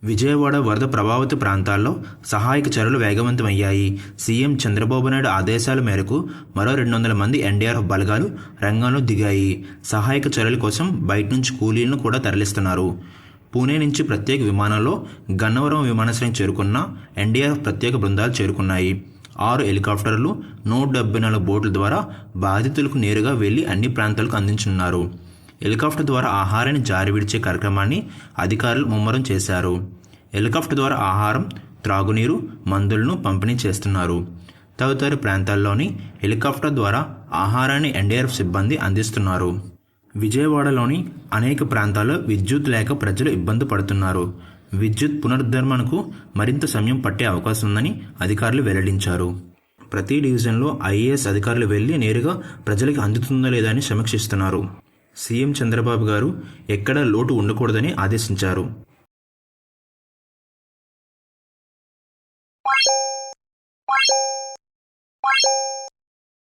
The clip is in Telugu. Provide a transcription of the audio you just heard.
విజయవాడ వరద ప్రభావిత ప్రాంతాల్లో సహాయక చర్యలు వేగవంతమయ్యాయి. సీఎం చంద్రబాబు నాయుడు ఆదేశాల మేరకు మరో 200 మంది ఎన్డీఆర్ఎఫ్ బలగాలు రంగంలో దిగాయి. సహాయక చర్యల కోసం బయట నుంచి కూలీలను కూడా తరలిస్తున్నారు. పూణే నుంచి ప్రత్యేక విమానంలో గన్నవరం విమానాశ్రయం చేరుకున్న ఎన్డీఆర్ఎఫ్ ప్రత్యేక బృందాలు చేరుకున్నాయి. 6 హెలికాప్టర్లు, 174 బోట్ల ద్వారా బాధితులకు నేరుగా వెళ్లి అన్ని ప్రాంతాలకు అందించనున్నారు. హెలికాప్టర్ ద్వారా ఆహారాన్ని జారి విడిచే కార్యక్రమాన్ని అధికారులు ముమ్మరం చేశారు. హెలికాప్టర్ ద్వారా ఆహారం, త్రాగునీరు, మందులను పంపిణీ చేస్తున్నారు. తదితర ప్రాంతాల్లోని హెలికాప్టర్ ద్వారా ఆహారాన్ని ఎన్డీఆర్ఎఫ్ సిబ్బంది అందిస్తున్నారు. విజయవాడలోని అనేక ప్రాంతాల్లో విద్యుత్ లేక ప్రజలు ఇబ్బంది పడుతున్నారు. విద్యుత్ పునరుద్ధరణకు మరింత సమయం పట్టే అవకాశం ఉందని అధికారులు వెల్లడించారు. ప్రతి డివిజన్లో ఐఏఎస్ అధికారులు వెళ్లి నేరుగా ప్రజలకు అందుతుందో లేదా అని సమీక్షిస్తున్నారు. సీఎం చంద్రబాబు గారు ఎక్కడా లోటు ఉండకూడదని ఆదేశించారు.